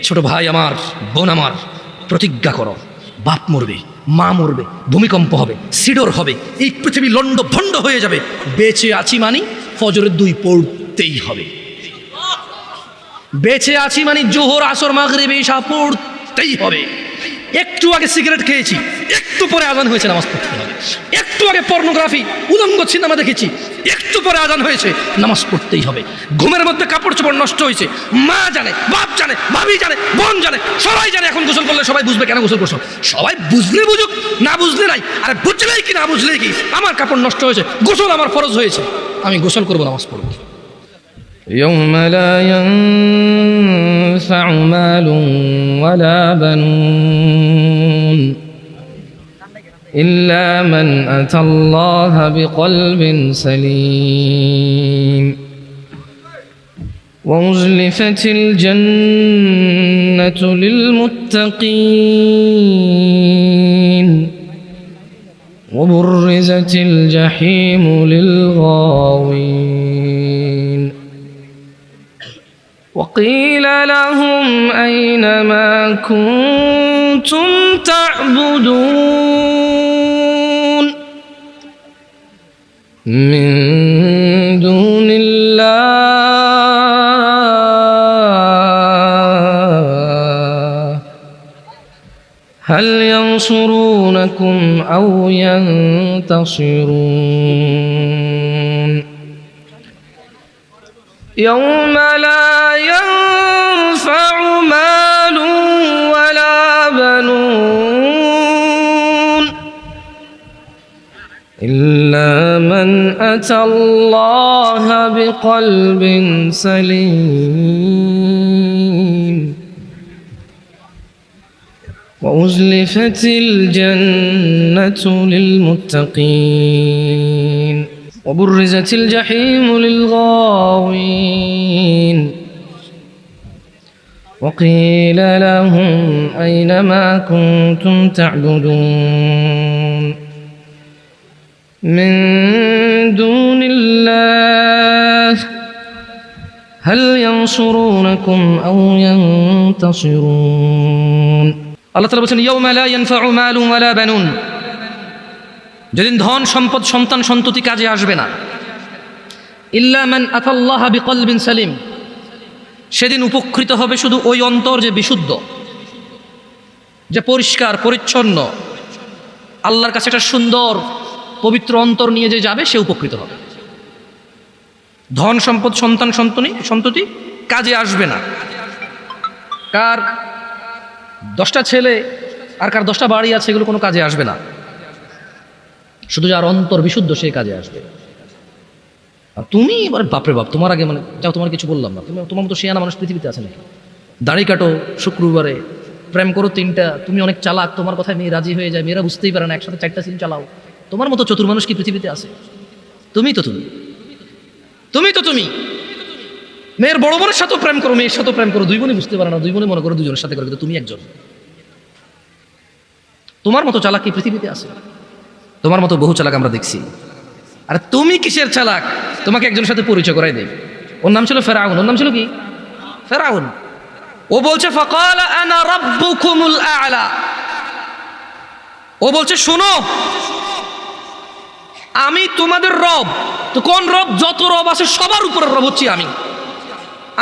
ছোট ভাই আমার, বোন আমার, প্রতিজ্ঞা করো, বাপ মরবে, মা মরবে, ভূমিকম্প হবে, সিডর হবে, এই পৃথিবী লন্ড ভন্ড হয়ে যাবে, বেঁচে আছি মানি ফজরের 2 পড়তেই হবে। বেঁচে আছি মানে জোহর আসর মাগরিব ইশা পড়তেই হবে। একটু আগে সিগারেট খেয়েছি, একটু পরে আজান হয়েছে, নামাজ পড়তে হবে। একটু আগে পর্নোগ্রাফি উলঙ্গ সিনেমা দেখেছি, একটু পরে আজান হয়েছে, নামাজ পড়তেই হবে। ঘুমের মধ্যে কাপড় চোপড় নষ্ট হয়েছে, মা জানে, বাপ জানে, ভাবি জানে, বোন জানে, সবাই জানে। এখন গোসল করলে সবাই বুঝবে কেন গোসল করছো। সবাই বুঝলে বুঝুক, না বুঝলে নাই। আরে বুঝলেই কি না বুঝলেই কি, আমার কাপড় নষ্ট হয়েছে, গোসল আমার ফরজ হয়েছে, আমি গোসল করবো, নামাজ পড়বো। يوم لا ينفع مال ولا بنون إلا من أتى الله بقلب سليم وأزلفت الجنة للمتقين وبرزت الجحيم للغاوين وقيل لهم أين ما كنتم تعبدون من دون الله هل ينصرونكم أو ينتصرون يوم لا ينفع مال ولا بنون إلا من أتى الله بقلب سليم وأزلفت الجنة للمتقين وبرزت الجحيم للغاوين وقيل لهم أين ما كنتم تعبدون من دون الله هل ينصرونكم أو ينتصرون আল্লাহ তাআলা বলেন ইয়াউমা লা ইয়ানফাউ মালুন ওয়ালা বানুন, যেদিন ধন সম্পদ সন্তান সন্ততি কাজে আসবে না। ইল্লা মান আতাল্লাহা বিকলবিন সালিম, সেদিন উপকৃত হবে শুধু ওই অন্তর যে বিশুদ্ধ, যে পরিষ্কার পরিচ্ছন্ন, আল্লাহর কাছে একটা সুন্দর পবিত্র অন্তর নিয়ে যে যাবে সে উপকৃত হবে। ধন সম্পদ সন্তান সন্ততি কাজে আসবে না। কার 10টা ছেলে আর কার 10টা বাড়ি আছে এগুলো কোনো কাজে আসবে না, শুধু যার অন্তর বিশুদ্ধ সে কাজে আসবে। আর তুমি এবার বাপরে বাপ, তোমার আগে মানে যাও, তোমার কিছু বললাম না, তুমি তোমার মতো শিয়ানা মানুষ পৃথিবীতে আছে নাকি? দাড়ি কাটো শুক্রবারে, প্রেম করো 3টা, তুমি অনেক চালাক, তোমার কথায় মেয়ে রাজি হয়ে যায়, মেয়েরা বুঝতেই পারে না, একসাথে 4টা সিম চালাও। তোমার মতো চতুর মানুষ কি পৃথিবীতে আছে? তুমি তো তুমি মেয়ের বড় বোনের সাথেও প্রেম করো, মেয়ের সাথেও প্রেম করো, 2 বোনই বুঝতে পারে না, 2 বোনই মনে করো 2 জনের সাথে করো, কিন্তু তুমি একজন। তোমার মতো চালাক কি পৃথিবীতে আছে? তোমার মতো বহু চালাক আমরা দেখছি। আর তুমি কিসের চালাক? তোমাকে একজনের সাথে পরিচয় করাই দেই। ওর নাম ছিল ফেরাউন। ওর নাম ছিল কি? ফেরাউন। ও বলছে ফাকালা আনা রাব্বুকুমুল আ'লা, ও বলছে শোনো আমি তোমাদের রব। তো কোন রব? যত রব আছে সবার উপরের রব হচ্ছি আমি।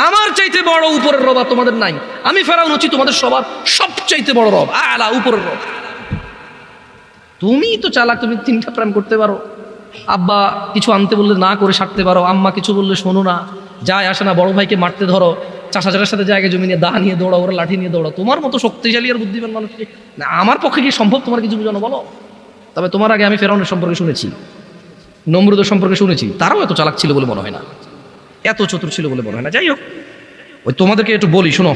আমার চাইতে বড় উপরের রব আর তোমাদের নাই। আমি ফেরাউন হচ্ছি তোমাদের সবার সবচাইতে বড় রব, আ'লা, উপরের রব। তুমি তো চালাক, তুমি 3টা প্রেম করতে পারো, আব্বা কিছু আনতে বললে না করে সারতে পারো, আম্মা কিছু বললে শোনো না, যায় আসে না, বড় ভাইকে মারতে ধরো, চাষাচারের সাথে জায়গায় জমি নিয়ে দা নিয়ে দৌড়াও, ওরা লাঠি নিয়ে দৌড়াও। তোমার মতো শক্তিশালী আর বুদ্ধিমান মানুষকে না আমার পক্ষে কি সম্ভব তোমার কিছু বোঝানো? বলো। তবে তোমার আগে আমি ফেরাউনের সম্পর্কে শুনেছি, নমরুদের সম্পর্কে শুনেছি, তারাও এত চালাক ছিল বলে মনে হয় না, এত চতুর ছিল বলে মনে হয় না। যাই হোক, ওই তোমাদেরকে একটু বলি শোনো,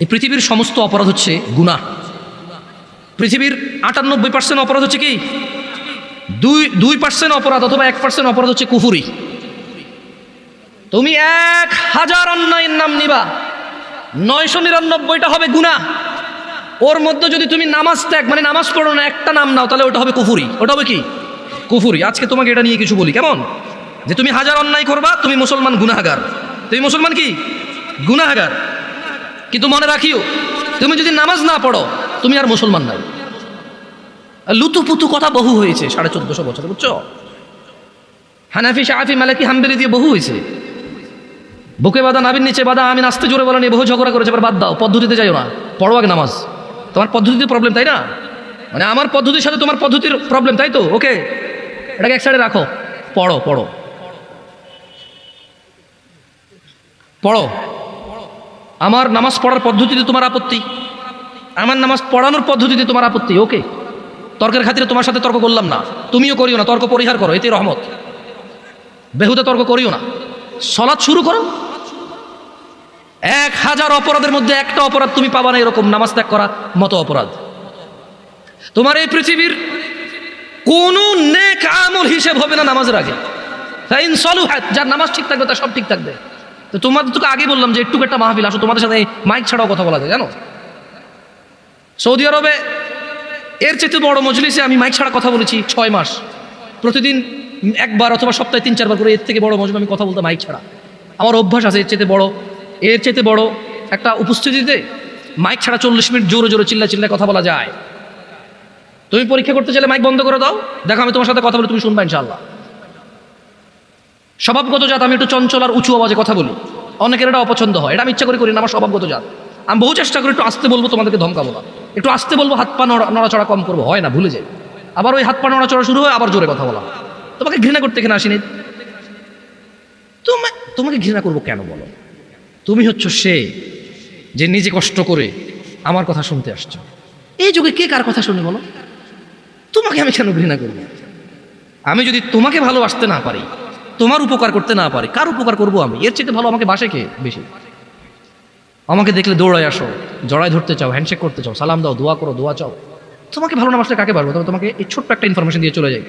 এই পৃথিবীর সমস্ত অপরাধ হচ্ছে গুনাহ। পৃথিবীর 98% অপরাধ হচ্ছে কি? 2% অপরাধ অথবা 1% অপরাধ হচ্ছে কুফুরি। তুমি 1000 অন্যায়ের নাম নিবা, 999টা হবে গুনাহ। ওর মধ্যে যদি তুমি নামাজ ত্যাগ মানে নামাজ পড়ো না, একটা নাম নাও, তাহলে ওটা হবে কুফুরি। ওটা হবে কি? কুফুরি। আজকে তোমাকে এটা নিয়ে কিছু বলি, কেমন? যে তুমি 1000 অন্যায় করবা, তুমি মুসলমান গুনাহগার। তুমি মুসলমান কি? গুনাহগার। কিন্তু মনে রাখিও, তুমি যদি নামাজ না পড়ো তুমি আর মুসলমান নাই। লুতুপুতু কথা বহু হয়েছে 1450 বছর, বুঝছো? হানাফি, শাফি, মালিকি, হাম্বলি দিয়ে বহু হয়েছে। বুকে বাঁধা, নাবির নিচে বাঁধা, আমি নাচতে জোরে বলা নিয়ে বহু ঝগড়া করেছে। এবার বাদ দাও, পদ্ধতিতে যাইও না, পড়ো আগে নামাজ। তোমার পদ্ধতিতে প্রবলেম, তাই না? মানে আমার পদ্ধতির সাথে তোমার পদ্ধতির প্রবলেম, তাই তো? ওকে, এটাকে এক সাইডে রাখো, পড়ো পড়ো পড়ো। আমার নামাজ পড়ার পদ্ধতিতে তোমার আপত্তি, আমার নামাজ পড়ানোর পদ্ধতিতে তোমার আপত্তি, ওকে। তর্কের খাতিরে তোমার সাথে তর্ক করলাম না, তুমিও করিও না, তর্ক পরিহার করো, এতে রহমত। বেহুদা তর্ক করিও না, সলাৎ শুরু করো। 1000 অপরাধের মধ্যে একটা অপরাধ তুমি পাবা না এরকম নামাজ ত্যাগ করা মতো অপরাধ। তোমার এই পৃথিবীর কোন নেক আমল হিসেব হবে না নামাজের আগে। ফাইন সলুহাত, যার নামাজ ঠিক থাকবে তার সব ঠিক থাকবে। তো তোমাদের তোকে আগে বললাম যে একটু একটা মাহফিল আসো, তোমাদের সাথে মাইক ছাড়াও কথা বলা যায়, জানো? সৌদি আরবে এর চেয়ে বড় মজলিসে আমি মাইক ছাড়া কথা বলেছি 6 মাস, প্রতিদিন একবার অথবা সপ্তাহে 3-4 বার করে। এর থেকে বড় মজলিসে আমি কথা বলতে মাইক ছাড়া আমার অভ্যাস আছে। এর চেয়ে বড় একটা উপস্থিতিতে মাইক ছাড়া 40 মিনিট জোরে জোরে চিল্লায় কথা বলা যায়। তুমি পরীক্ষা করতে চাইলে মাইক বন্ধ করে দাও, দেখো আমি তোমার সাথে কথা বলি, তুমি শুনবা ইনশাআল্লাহ। স্বভাবগত জাত, আমি একটু চঞ্চল আর উঁচু আওয়াজে কথা বলি, অনেকের এটা অপছন্দ হয়, এটা আমি ইচ্ছা করে করি না, আমার স্বভাবগত জাত। আমি বহু চেষ্টা করি একটু আস্তে বলবো, তোমাদেরকে ধমকাবো না, একটু আস্তে বলবো, হাত পা নড়াচড়া কম করবো, হয় না, ভুলে যাই। আবার ওই হাত পা নড়াচড়া শুরু হয়, আবার জোরে কথা বলা। তোমাকে ঘৃণা করতে এখানে আসিনি, তোমাকে ঘৃণা করবো কেন বলো? তুমি হচ্ছে সে যে নিজে কষ্ট করে আমার কথা শুনতে আসছো। এই যুগে কে কার কথা শুনে বলো? তোমাকে আমি কেন ঘৃণা করবো? আমি যদি তোমাকে ভালোবাসতে না পারি, তোমার উপকার করতে না পারি, কার উপকার করবো আমি? এর চেয়ে ভালো আমাকে বাসে কে বেশি? আমাকে দেখলে দৌড়ায় আসো, জড়ায় ধরতে চাও, হ্যান্ডশেক করতে চাও, সালাম দাও, দোয়া করো, দোয়া চাও। তোমাকে ভালো না বাসলে কাকে পারবো? তবে তোমাকে এই ছোট্ট একটা ইনফরমেশন দিয়ে চলে যাই।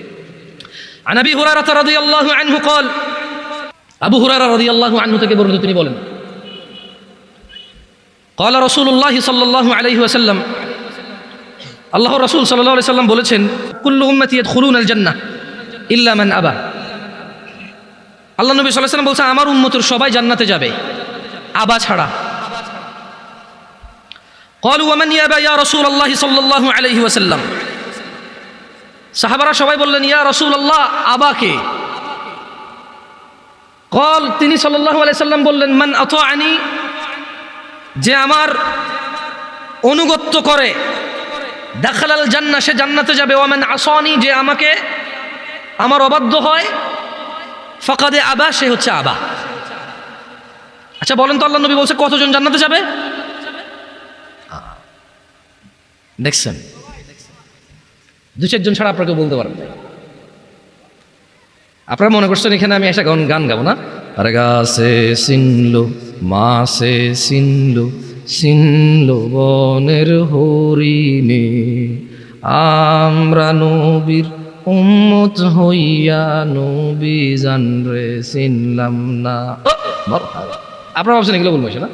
আন আবি হুরায়রা রাদিয়াল্লাহু আনহু قال, আবু হুরায়রা রাদিয়াল্লাহু আনহু থেকে বর্ণিত, তিনি বলেন, قال রাসূলুল্লাহ সাল্লাল্লাহু আলাইহি ওয়াসাল্লাম, আল্লাহর রাসূল সাল্লাল্লাহু আলাইহি ওয়াসাল্লাম বলেছেন, কুল্লু উম্মতি ইয়াদখুলুনাল জান্নাহ ইল্লা মান আবা। আল্লাহ নবী সাল্লাল্লাহু আলাইহি ওয়াসাল্লাম বলছেন, আমার উম্মতের সবাই জান্নাতে যাবে, আবা ছাড়া। قالوا ومن يابى يا رسول الله صلى الله عليه وسلم। সাহাবারা সবাই বললেন, ইয়া রাসূলুল্লাহ, আবাকে? قال, তিনি সাল্লাল্লাহু আলাইহি সাল্লাম বললেন, মান আতাআনি, যে আমার অনুগত্য করে, দাখালাল জান্নাহ, সে জান্নাতে যাবে। ওয়া মান আসানি, যে আমাকে আমার অবাধ্য হয়, ফাকাদে আবা, সে হচ্ছে আবা। আচ্ছা বলেন তো, আল্লাহ নবী বলছে কতজন জান্নাতে যাবে? দেখছেন, 2-4 জন ছাড়া আপনাকে বলতে পারেন না। আপনারা মনে করছেন এখানে আমি একটা গান গাবো না? আরে গাছে চিনলো, মাছে চিনলো, চিনলো বনের হরিণে, আমরা নবীর উম্মত হইয়া নবী জানরে চিনলাম না। আপনারা ভাবছেন এগুলো বলবো না?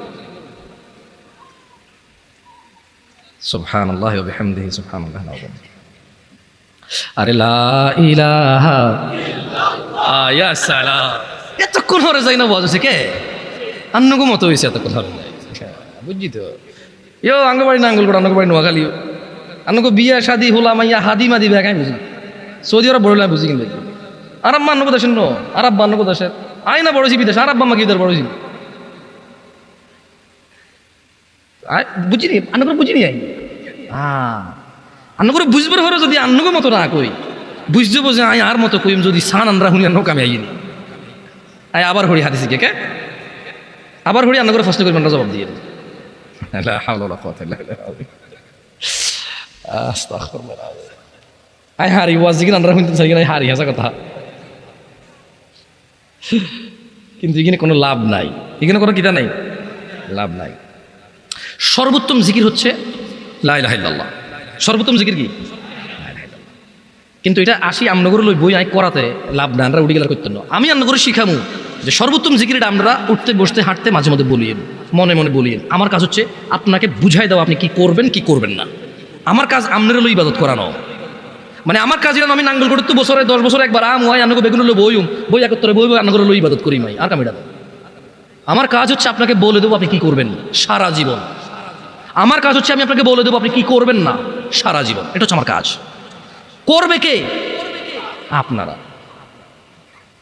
সুবহানাল্লাহি ওয়া বিহামদিহি, সুবহানাল্লাহিল আযীম। আরে লা ইলাহা ইল্লাল্লাহ, ইয়া সালাম। এতক্ষণ হরে যাই না বাজছে কে? আন্নগো মতো হইছে এতক্ষণ হরে যাই, বুঝছি তো। ইয়ো আঙ্গবাড়ি না আঙ্গুল করে, আঙ্গবাড়ি নোয়াখালী, আন্নগো বিয়া শাদি হোলা মাইয়া হাদি মাদি ভেগাই বুঝি। সৌদি আরব বড় বুঝি, কিন্তু আরব মা আন্নগো দেশের নো, আরব বা আন্নগো দেশের আই না বড়ছি বিদেশ, আরব বাম্মা কি বড়ছি বুঝিনি, আন্ন করে বুঝিনি। আন্ন করে বুঝবার হরে যদি আন্নগো মতো না কই, বুঝতে বোঝে আই আর মতো কইম, যদি সান আমরা হুনি নৌকা আমি আইনি আই আবার হরি হাদিসি কে আবার হরি আন্ন করে ফার্স্ট করি আমরা জবাব দিয়ে আই হারি ওয়াজ দিকে আমরা শুনতে চাই কিনা, হারি হাসা কথা। কিন্তু এখানে কোনো লাভ নাই, এখানে কোনো কিতা নাই, লাভ নাই। সর্বোত্তম জিকির হচ্ছে লা ইলাহা ইল্লাল্লাহ। সর্বোত্তম জিকির কি? কিন্তু এটা আসি আমনগর লই বই আই করাতে লাভ না, আমরা উঠে গেলে করতেন না। আমি আমনগরে শিখামু যে সর্বোত্তম জিকিরটা আমরা উঠতে বসতে হাঁটতে মাঝে মধ্যে বলিয়েন, মনে মনে বলিয়েন। আমার কাজ হচ্ছে আপনাকে বুঝাই দেওয়া আপনি কি করবেন কি করবেন না। আমার কাজ আমনের লই ইবাদত করানো, মানে আমার কাজ আমি নাঙ্গল করতে বছরে 10 বছর একবার আম হয় আনগো বেগুন লো বইম বই একত্রে বই আনগর লই ইবাদত করি মাই আর কামিটা আমার কাজ হচ্ছে আপনাকে বলে দেবো আপনি কি করবেন সারা জীবন। আমার কাজ হচ্ছে আমি আপনাকে বলে দেবো আপনি কি করবেন না সারা জীবন। এটা হচ্ছে আমার কাজ। করবে কে? আপনারা।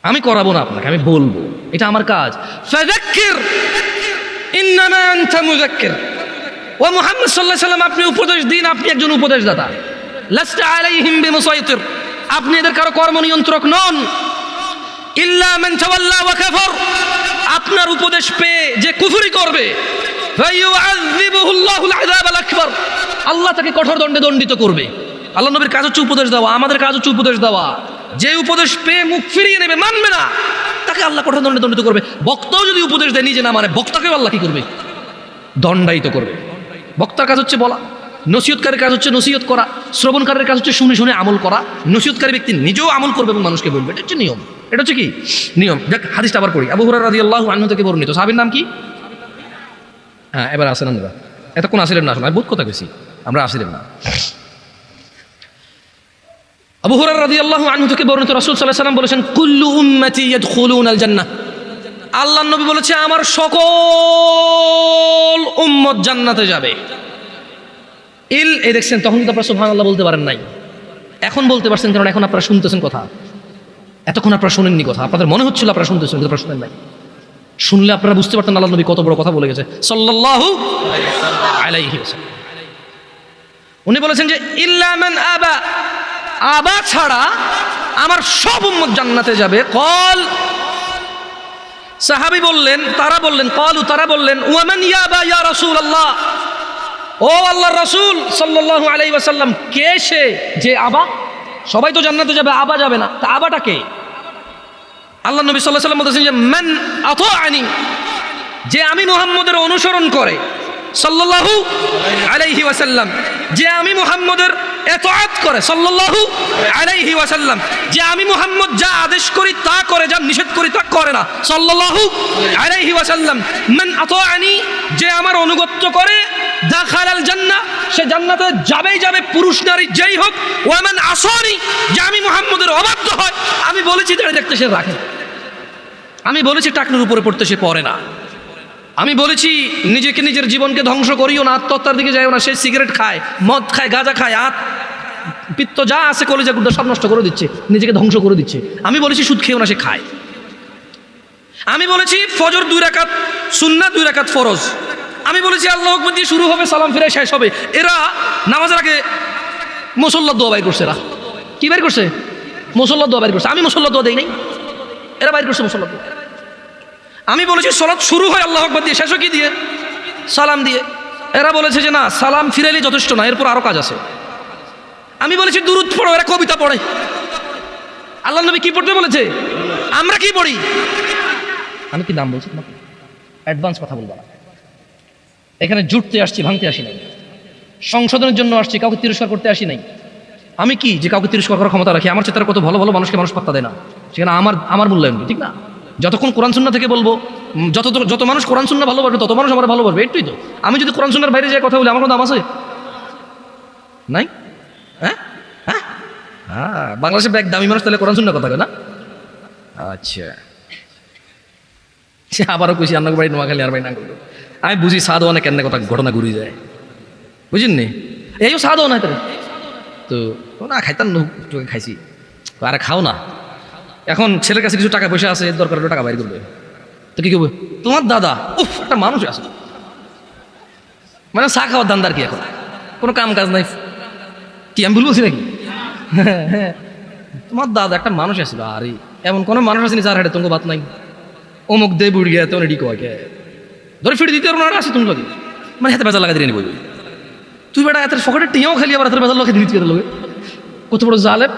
আমি করাবো না আপনাকে, আমি বলবো, এটা আমার কাজ। ফাযাক্কির ইন্নামা আনতা মুযাক্কির। ও মুহাম্মদ সাল্লাল্লাহু আলাইহি ওয়াসাল্লাম, আপনি উপদেশ দিন, আপনি একজন উপদেশদাতা। লাস্তা আলাইহিম বিমুসাইতির, আপনি এদের কারো কর্ম নিয়ন্ত্রক নন। ইল্লা মান তাওয়াল্লা ওয়া কাফার, আপনার উপদেশ পেয়ে যে কুফরি করবে, ফায়ুআযিবুহুল্লাহুল আযাবাল আকবার, আল্লাহ তাকে কঠোর দণ্ডে দণ্ডিত করবে। আল্লাহ নবীর কাজ হচ্ছে উপদেশ দেওয়া, আমাদের কাজ হচ্ছে উপদেশ দেওয়া। যে উপদেশ পেয়ে মুখ ফিরিয়ে নেবে, মানবে না, তাকে আল্লাহ কঠোর দণ্ডে দণ্ডিত করবে। বক্তাও যদি উপদেশ দেয় নিজে না মানে, বক্তাকেও আল্লাহ কি করবে? দণ্ডায়িত করবে। বক্তার কাজ হচ্ছে বলা, নসিহতকারীর কাজ হচ্ছে নসিহত করা, শ্রবণকারীর কাজ হচ্ছে শুনে শুনে আমল করা। নসিহতকারী ব্যক্তি নিজেও আমল করবে এবং মানুষকে বলবে। এটা হচ্ছে নিয়ম। এটা হচ্ছে কি নিয়ম। দেখ হাদিসটা আবার পড়ি। আবু হুরায়রা রাদিয়াল্লাহু আনহু থেকে বর্ণিত। সাহাবীর নাম কি? হ্যাঁ, এবার আসেন আমরা। এতক্ষণ আসিলেন না, আসলে আমি বহুত কথা বেশি, আমরা আসিলেন না। আবু হুরায়রা রাদিয়াল্লাহু আনহু থেকে বর্ণিত, রাসূল সাল্লাল্লাহু আলাইহি ওয়াসাল্লাম বলেছেন, কুল্লু উম্মতি ইয়াদখুলুনাল জান্নাহ। আল্লাহর নবী বলেছে আমার সকল উম্মত জান্নাতে যাবে। এই দেখছেন, তখন কিন্তু আপনারা সুবহানাল্লাহ বলতে পারেন নাই, এখন বলতে পারছেন, কারণ এখন আপনারা শুনতেছেন কথা। এতক্ষণ আপনারা শুনেননি কথা, আপনাদের মনে হচ্ছিল আপনারা শুনতেছেন, কিন্তু আপনারা শুনেন নাই। শুনলে আপনারা বুঝতে পারতেন আল্লাহর নবী কত বড় কথা বলে গেছে সাল্লাল্লাহু আলাইহি ওয়াসাল্লাম। উনি বলেছেন যে ইল্লা মান আবা, আবা ছাড়া আমার সব উম্মত জান্নাতে যাবে। কল, সাহাবী বললেন, তারা বললেন, কলু, তারা বললেন, ওয়ামান ইয়াবা ইয়া রাসূলুল্লাহ, ও আল্লাহর রাসূল সাল্লাল্লাহু আলাইহি ওয়াসাল্লাম, কে সে যে আবা? সবাই তো জান্নাতে যাবে, আবা যাবে না, তা আবাটা কে? আল্লাহ নবী সাল্লাল্লাহু আলাইহি ওয়াসাল্লাম বলেছেন যে মান আতাআনি, যে আমি মুহাম্মদের অনুসরণ করে, সাল্লাল্লাহু আলাইহি ওয়াসাল্লাম, যে আমি মুহাম্মদের ইতাআত করে, সাল্লাল্লাহু আলাইহি ওয়াসাল্লাম, যে আমি মুহাম্মদ যা আদেশ করি তা করে, যা নিষেধ করি তা করে না, সাল্লাল্লাহু আলাইহি ওয়াসাল্লাম। মান আতাআনি, যে আমার অনুগত্য করে, দাখালাল জান্নাহ, সে জান্নাতে যাবেই যাবে, পুরুষ নারী যেই হোক। ওয়া মান আসানি, যে আমি মুহাম্মদের অবাধ্য হয়, আমি বলেছি দাঁড়িয়ে দেখতে সে রাখে, আমি বলেছি টাকনুর উপরে পড়তে সে পড়ে না, আমি বলেছি নিজেকে নিজের জীবনকে ধ্বংস করিও না, আত্মহত্যার দিকে যাইও না, সে সিগারেট খায়, মদ খায়, গাঁজা খায়, পিত্ত যা আছে কলেজা গুড়া সব নষ্ট করে দিচ্ছে, নিজেকে ধ্বংস করে দিচ্ছে। আমি বলেছি সুদ খেয়েও না, সে খায়। আমি বলেছি ফজর 2 রাকাত সুন্নাত, 2 রাকাত ফরজ। আমি বলেছি আল্লাহু আকবার দিয়ে শুরু হবে, সালাম ফিরে শেষ হবে। এরা নামাজের আগে মুসল্লার দোয়া বাইর করছে। এরা কি বাইর করছে? মুসল্লার দোয়া বাইর করছে। আমি মুসল্লার দোয়া দেই নাই, এরা বাইর করছে মুসল্লার দোয়া। আমি বলেছি সালাত শুরু হয় আল্লাহু আকবার দিয়ে, শেষ কি দিয়ে? সালাম দিয়ে। এরা বলেছে যে না, সালাম ফিরাইলে যথেষ্ট না, এরপর আরো কাজ আছে। আমি বলেছি দুরূদ পড়ো, এরা কবিতা পড়ে। আল্লাহ নবী কি পড়তে বলেছে? আমরা কি পড়ি? আমি কি নাম বলছি তোমাকে? অ্যাডভান্স কথা বলবো না। এখানে জুটতে আসছি, ভাঙতে আসি নাই। সংশোধনের জন্য আসছি, কাউকে তিরস্কার করতে আসি নাই। আমি কি যে কাউকে তিরস্কার করার ক্ষমতা রাখি? আমার চেয়ে কত ভালো ভালো মানুষকে মানুষ পাত্তা দেয় না, সেখানে আমার মূল্যায়ন ঠিক না। যতক্ষণ কোরআন সুন্নাহ থেকে বলবো, যত মানুষ কোরআন সুন্নাহ ভালোবাসবে তত মানুষ আমার ভালোবাসবে, একটুই তো। আমি যদি কোরআন সুন্নাহর বাইরে যাই কথা বলি, আমার কোনো দাম আছে নাই? হ্যাঁ হ্যাঁ হ্যাঁ, বাংলাদেশে ব্যাগ দামি মানুষ তাহলে কোরআন সুন্নাহ কথা কয় না? আচ্ছা, সে আবারও কইছি আন্নার বাড়ি নোয়াখালী আর বাড়ি না করলো। আমি বুঝি সাদওয়ানে কেন কথা ঘটনা ঘুরি যায়, বুঝিনি? এইও সাদও না তাহলে তো না খাইতাম, তোকে খাইছি, আরে খাও না। এখন ছেলের কাছে কিছু টাকা পয়সা আছে, দরকার হলে টাকা বাইর করবে, তো কি করবে? তোমার দাদা উফ একটা মানুষ আছে, মানে চা খাওয়ার দান্দার কি এখন কোনো কাম কাজ নাই? কি আমি ভুল বলছি নাকি? তোমার দাদা একটা মানুষ আছিল, আরে এমন কোনো মানুষ আসেনি যার হাটে তোমাকে বাত নাই, অমুক দে বুড়ি গিয়ে তেমন এটি কয় ধরে ফিরে দিতে পারো না, আসে তুমি লোকে মানে হাতে বেজা লাগা দিয়ে নিবই। তুই বেটা এত ফকটের টিয়াও খালি, আবার হাতের বেজার লোকে দিতে লোকে, কত বড় জালেম,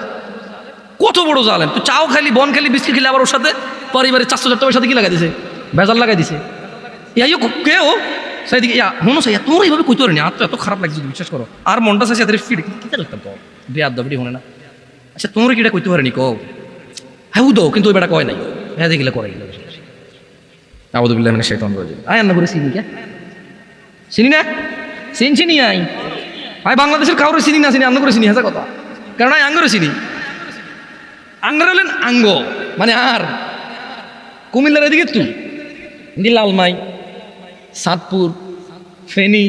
কত বড় জালেম। তুই চাও খালি, বন খালি, বিস্কিট খেলি, আবার ওর সাথে পরিবারের 400 টাকার সাথে কি লাগাই দিছে? বেজার লাগাই দিছে। ইয়াইও কে ও সেইদিকে ইয়া মনো সাইয়া তোর এইভাবে কইতে পারিনি, আর তো এত খারাপ লাগছে বিশ্বাস করো। আর মনটা চাইছে এদের ফিট কিতে লাগতাম তো বিয়াদ দাবি হনে না। আচ্ছা তোমরা কিটা কইতে পারিনি কও? হ্যাঁ দো, কিন্তু ওই বেটা কয় নাই, হ্যাঁ দেখিলে করে গেল। আউযুবিল্লাহি মিনাশ শাইতানির রাজিম। আয় আন্না করে চিনি কে? চিনি না? চিনি আই ভাই, বাংলাদেশের কাউরে চিনি না, চিনি আন্না করে চিনি, হাজা কথা। কারণ আই আঙ্গরে চিনি, আঙ্গার হলেন আঙ্গ মানে আর কুমিল্লার এদিকে তুই লালমাই, সাতপুর, ফেনী,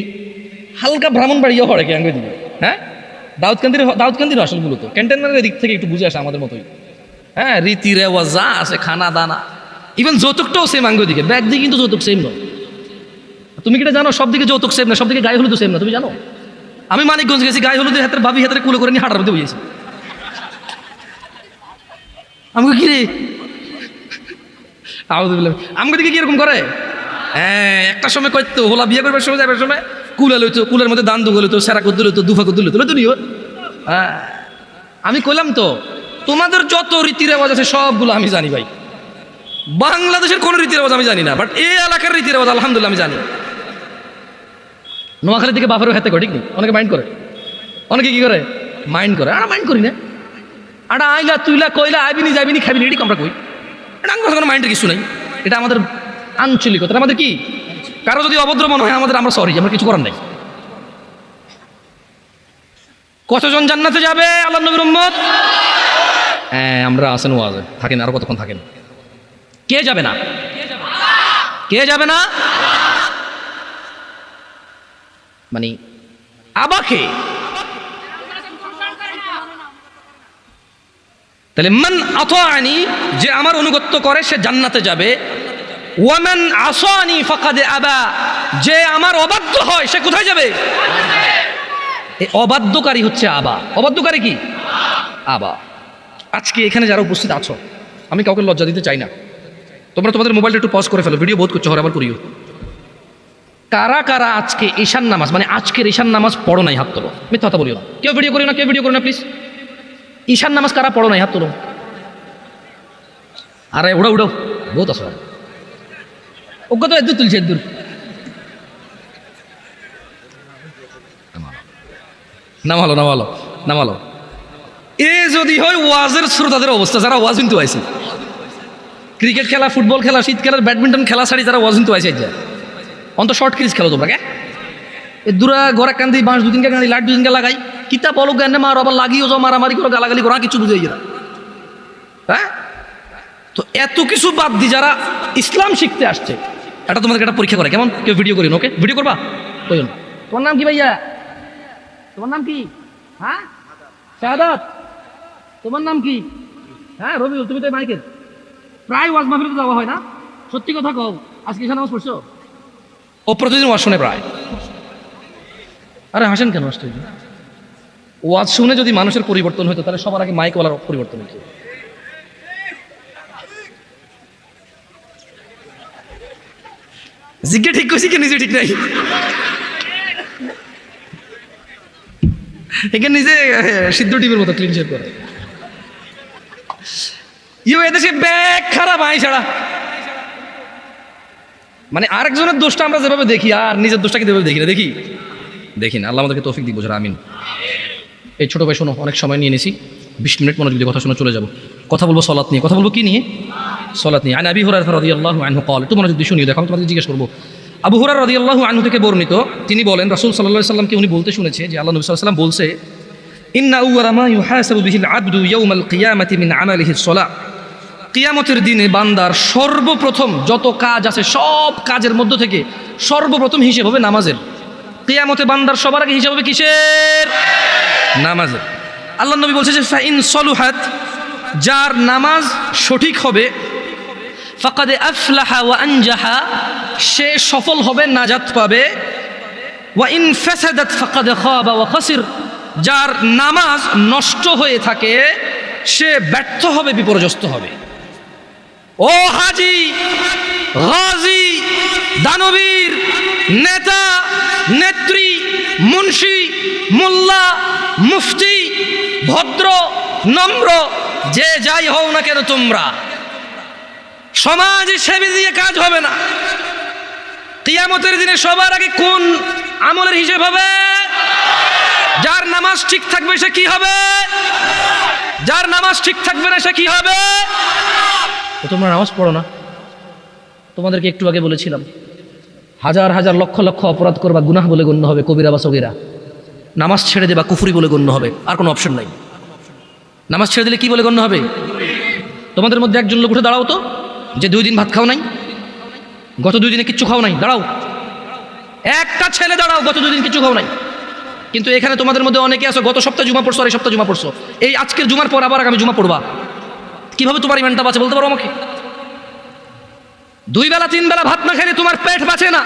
হালকা ব্রাহ্মণবাড়িও পড়ে কে দিবে। হ্যাঁ, দাউদকান্দির আসলগুলো তো ক্যান্টনমেন্টের দিক থেকে একটু বুঝে আসে আমাদের মতোই। হ্যাঁ, রীতি রেওয়াজ যা আছে, খানা দানা, ইভেন যৌতুকটাও সেম আঙ্গ দিকে, ব্যাগ দিকে কিন্তু যৌতুক সেম নয়। তুমি কি এটা জানো? সব দিকে যৌতুক সেম না, সব দিকে গায়ে হলুদ সেম না, তুমি জানো? আমি মানিকগঞ্জ গেছি, গায়ে হলুদের হাতের ভাবি হাতের কুলে করে নিয়ে হাঁটার মধ্যে বুঝেছি। আমাকে কি রে আমাকে দিকে কিরকম করে? হ্যাঁ, একটা সময় করতো হোলা বিয়ে করবার সময় যাবার সময় কুলে লইতো, কুলের মধ্যে দান দুগো লইতো, সেরা কদ্দু লইতো, দুফা কদ্দু লইতো, লইতো নিও। হ্যাঁ, আমি কইলাম তো তোমাদের যত রীতি রেওয়াজ আছে সবগুলো আমি জানি ভাই। বাংলাদেশের কোন রীতি রেওয়াজ আমি জানি না, বাট এই এলাকার রীতি রেওয়াজ আলহামদুলিল্লাহ আমি জানি। নোয়াখালী থেকে বাপেরও হাতে করে, ঠিক নেই? অনেকে মাইন্ড করে, অনেকে কি করে মাইন্ড করে। আর মাইন্ড করি না, আর আইলা তুইলা কইলা আইবিনি যাইবিনি খাবিনি, এটি আমরা কই, এটা কোনো মাইন্ডের কিছু নাই। এটা আমাদের আঞ্চলিকতা, আমাদের কি, কারো যদি অভদ্র মনে হয় আমাদের, আমরা সরি, আমরা কিছু করার নাই। কতজন জান্নাতে যাবে আল্লাহর নবীর উম্মত? হ্যাঁ, আমরা আছেন ওয়াজে, থাকেন আরো কতক্ষণ থাকেন। কে যাবে না? কে যাবে না? মানে আবাকে তাহলে মান আতাআনি, যে আমার অনুগত্য করে সে জান্নাতে যাবে। ওয়ামান আসানি ফাকাদ আবা, যে আমার অবাধ্য হয় সে কোথায় যাবে? এই অবাধ্যকারী হচ্ছে আবা। অবাধ্যকারী কি? আবা। আজকে এখানে যারা উপস্থিত আছো, আমি কাউকে লজ্জা দিতে চাই না, তোমরা তোমাদের মোবাইলটা একটু পজ করে ফেলো, ভিডিও বোধ করছো, আবার করিও। কারা কারা আজকে ঈশান নামাজ, মানে আজকের ঈশান নামাজ পড়ো নাই? হাত তোলো। মিথ্যা কথা বলিও না, কেউ ভিডিও করিও না, কেউ ভিডিও করো না প্লিজ। ঈশান নামাজ কারা পড়ো নাই? হাত তোলো। আরে উড়াও উড়াও, বহুত আসো, ওকে তো এদুর তুলছে, এদুর নামালো নামালো নামালো। এ যদি হয় ওয়াজের শ্রোতাদের অবস্থা, যারা ওয়াজ কিন্তু আইছে, ক্রিকেট খেলা, ফুটবল খেলা, শীত খেলা, ব্যাডমিন্টন খেলা ছাড়ি যারা ওয়াজ কিন্তু আইছে, অন্ত শর্ট ক্রিজ খেলো তোমরা। কে এ দূরা গড়া কান্দি বাঁশ দুদিনকে কান্দি লাইট দুদিনকে লাগাই, কিতা বলো জ্ঞানে মার, আবার লাগিও যাও, মারামারি করো, গালাগালি করো, কিছু বুঝে যারা। হ্যাঁ, তো এত কিছু বাদ দি যারা ইসলাম শিখতে আসছে, এটা তোমাদেরকে একটা পরীক্ষা করে, কেমন? কেউ ভিডিও করি, ওকে ভিডিও করবা? কইন, তোমার নাম কি ভাইয়া? তোমার নাম কি? হ্যাঁ, শাহাদাত। তোমার নাম কি? হ্যাঁ, রবিউল। তুমি তো মাইকের প্রায় ওয়াজ মাহফিলে তো যাওয়া হয় না, সত্যি কথা কও, আজকে ঈশান নামাজ পড়ছো? ও প্রতিদিন ওয়াজ শুনে প্রায়। আরে হাসেন কেন? আসতে ওয়াজ শুনে যদি মানুষের পরিবর্তন হতো, তাহলে সবার আগে মাইকওয়ালার পরিবর্তন হতো। জিজ্ঞে ঠিক করছি কি নিজে ঠিক নাই? এখানে নিজে সিদ্ধ টিভির মতো ক্লিন শেভ করে। এদেশে ব্যাগ খারাপ আই ছাড়া, মানে আরেকজনের দোষটা আমরা যেভাবে দেখি, আর নিজের দোষটাকে যেভাবে দেখি না, দেখি না। আল্লাহ আমাদেরকে তৌফিক দিক বোঝার, আমিন। এই ছোট ভাই শোনো, অনেক সময় নিয়ে নিছি, 20 মিনিট মনোযোগ দিয়ে কথা শুনে চলে যাবো। কথা বলবো সলাত নিয়ে। কথা বলবো কি নিয়ে? সলাত নিয়ে। আন আবি হুরায়রা রাদিয়াল্লাহু আনহু قال, একটু মনোযোগ দিয়ে শুনিও, দেখো আমি তোমাদের জিজ্ঞেস করবো। আবু হুরায়রা রাদিয়াল্লাহু আনহু থেকে বর্ণিত, তিনি বলেন রাসূল সাল্লাল্লাহু আলাইহি ওয়াসাল্লামকে উনি বলতে শুনেছে যে আল্লাহ নবী সাল্লাল্লাহু আলাইহি ওয়াসাল্লাম বলছে, ইন্না আউওয়ালা মা ইউহাসাবু বিহিল আবদু ইয়াউমাল কিয়ামাতি মিন আমালিহিস সালাহ, কিয়ামতের দিনে বান্দার সর্বপ্রথম যত কাজ আছে সব কাজের মধ্য থেকে সর্বপ্রথম হিসেব হবে নামাজের। কিয়ামতে বান্দার সবার আগে হিসাব হবে কিসের? নামাজের। আল্লাহ নবী বলছে যে ফাইন সলুহাত, যার নামাজ সঠিক হবে, ফাকাদ আফলাহা ওয়া আনজাহা, সে সফল হবে, নাজাত পাবে। ওয়া ইন ফাসাদাত ফাকাদ খাবা ওয়া খাসির, যার নামাজ নষ্ট হয়ে থাকে সে ব্যর্থ হবে, বিপর্যস্ত হবে। ও হাজি, গাজী, দানবীর, নেতা, নেত্রী, মুন্সি, মোল্লা, মুফতি, ভদ্র, নম্র, যে যাই হও না কেন, তোমরা সমাজ সেবী দিয়ে কাজ হবে না। কিয়ামতের দিনে সবার আগে কোন আমলের হিসেব হবে? যার নামাজ ঠিক থাকবে সে কি হবে? যার নামাজ ঠিক থাকবে না সে কি হবে? তোমরা নামাজ পড়ো না, তোমাদেরকে একটু আগে বলেছিলাম, হাজার হাজার লক্ষ লক্ষ অপরাধ করবা, গুনাহ বলে গণ্য হবে, কবিরা বা সগীরা। নামাজ ছেড়ে দেবা, কুফরি বলে গণ্য হবে, আর কোনো অপশন নাই। নামাজ ছেড়ে দিলে কি বলে গণ্য হবে? তোমাদের মধ্যে একজন লোক উঠে দাঁড়াও তো, যে 2 দিন ভাত খাও নাই, গত 2 দিনে কিচ্ছু খাও নাই, দাঁড়াও। একটা ছেলে দাঁড়াও, গত 2 দিন কিচ্ছু খাও নাই। কিন্তু এখানে তোমাদের মধ্যে অনেকে আছো গত সপ্তাহে জুমা পড়ছো আর এই সপ্তাহে জুমা পড়ছো, এই আজকের জুমার পর আবার আগামী জুমা পড়বা। কিভাবে তোমার ইমানটা বাঁচে বলতে পারো আমাকে? 2 বেলা 3 বেলা ভাত না খেলে তোমার পেট বাঁচে না,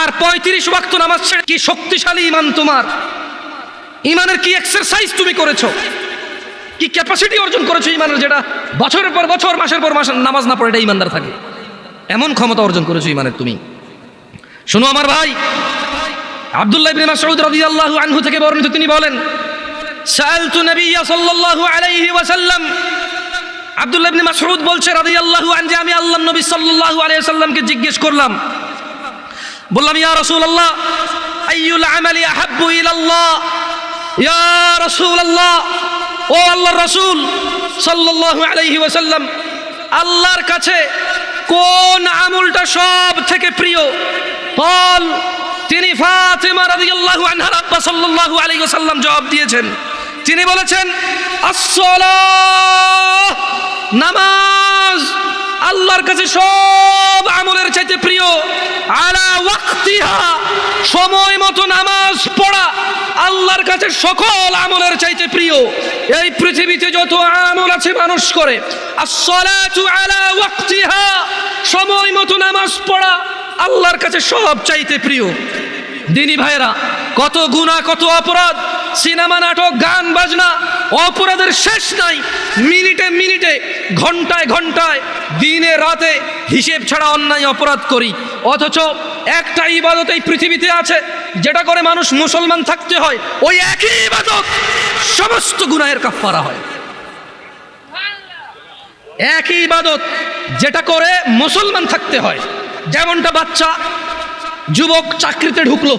আর 35 ওয়াক্ত নামাজ ছেড়ে কি শক্তিশালী ইমান তোমার! ইমানের কি এক্সারসাইজ তুমি করেছো, কি ক্যাপাসিটি অর্জন করেছো ইমানের, যেটা বছরের পর বছর মাসের পর মাস নামাজ না পড়ে এটা ইমানদার থাকে, এমন ক্ষমতা অর্জন করেছো ইমানের তুমি। শোনো আমার ভাই, আব্দুল্লাহ ইবনে মাসউদ রাদিয়াল্লাহু আনহু থেকে বর্ণিত, তিনি বলেন সাআলতু নবিয়্য সাল্লাল্লাহু আলাইহি ওয়াসাল্লাম, আব্দুল্লাহ ইবনে মাসউদ বলছে রাদিয়াল্লাহু আনহু যে আমি আল্লাহর নবী সাল্লাল্লাহু আলাইহি ওয়াসাল্লামকে জিজ্ঞেস করলাম, বললাম ইয়া রাসূলুল্লাহ আইয়ুল আমালি আহাব্বু ইলাল্লাহ, ইয়া রাসূলুল্লাহ, ও আল্লাহর রাসূল সাল্লাল্লাহু আলাইহি ওয়াসাল্লাম, আল্লাহর কাছে কোন আমলটা সব থেকে প্রিয়? বল, তিনি ফাতিমা রাদিয়াল্লাহু আনহার আব্বা সাল্লাল্লাহু আলাইহি ওয়াসাল্লাম জবাব দিয়েছেন, তিনি বলেছেন আসসালাহ, নামাজ আল্লাহর কাছে সব আমলের চাইতে প্রিয়, আলা ওয়াক্তিহা, সময় মতো নামাজ পড়া আল্লাহর কাছে সকল আমলের চাইতে প্রিয়। এই পৃথিবীতে যত আমল আছে মানুষ করে, আসসালাতু আলা ওয়াক্তিহা, সময় মতো নামাজ পড়া আল্লাহর কাছে সব চাইতে প্রিয়। দিনী ভাইরা, কত গুনাহ, কত অপরাধ, সিনেমা, নাটক, গান বাজনা, অপরাধের শেষ নাই। মিনিটে মিনিটে, ঘন্টায় ঘন্টায়, দিনে রাতে হিসেব ছাড়া অন্যায় অপরাধ করি, অথচ একটা ইবাদত এই পৃথিবীতে আছে যেটা করে মানুষ মুসলমান থাকতে হয়, ওই একই ইবাদত সমস্ত গুনাহের কাফারা হয়। একই ইবাদত যেটা করে মুসলমান থাকতে হয়। যেমনটা বাচ্চা যুবক চাকরিতে ঢুকলো,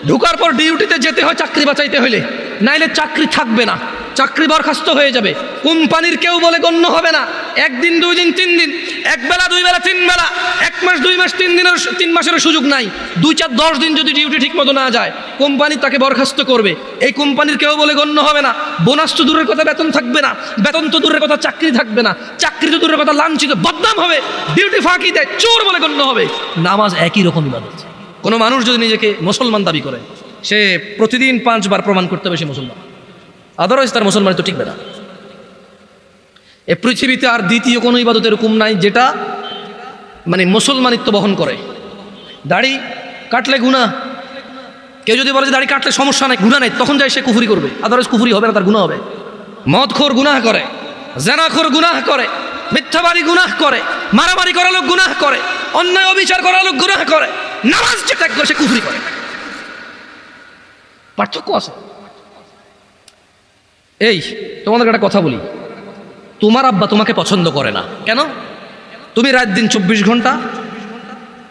ঢুকার পর ডিউটিতে যেতে হয় চাকরি বাঁচাইতে হইলে, নাইলে চাকরি থাকবে না, চাকরি বরখাস্ত হয়ে যাবে, কোম্পানির কেউ বলে গণ্য হবে না। 1 দিন 2 দিন 3 দিন, 1 বেলা 2 বেলা 3 বেলা, 1 মাস 2 মাস 3 মাসেরও সুযোগ নাই। 2 4 10 দিন যদি ডিউটি ঠিক মতো না যায়, কোম্পানি তাকে বরখাস্ত করবে, এই কোম্পানির কেউ বলে গণ্য হবে না। বোনাস তো দূরের কথা, বেতন থাকবে না, বেতন তো দূরের কথা, চাকরি থাকবে না, চাকরি তো দূরের কথা, লাঞ্ছিত, বদনাম হবে, ডিউটি ফাঁকি দেয়, চোর বলে গণ্য হবে। নামাজ একই রকম ইবাদত। কোনো মানুষ যদি নিজেকে মুসলমান দাবি করে, সে প্রতিদিন 5 বার প্রমাণ করতে হবে সে মুসলমান, আদারওয়াইজ তার মুসলমান তো টিকবে না। এ পৃথিবীতে আর দ্বিতীয় কোনো ইবাদত এরকম নাই যেটা মানে মুসলমানিত্ব বহন করে। দাড়ি কাটলে গুনাহ, কেউ যদি বলে যে দাড়ি কাটলে সমস্যা নাই, গুনাহ নাই, তখন যাই সে কুফরি করবে, আদারওয়াইজ কুফরি হবে না, তার গুনাহ হবে। মদখোর গুনাহ করে, জেনাখোর গুনাহ করে, মিথ্যাবাদী গুনাহ করে, মারামারি করা লোক গুনাহ করে, অন্যায় অবিচার করা লোক গুনাহ করে, নামাজ যে ত্যাগ করে সে কুফরি করে। পার্থক্য আছে। এই তোমাদের একটা কথা বলি, তোমার আব্বা তোমাকে পছন্দ করে না কেন? তুমি রাত দিন 24 ঘন্টা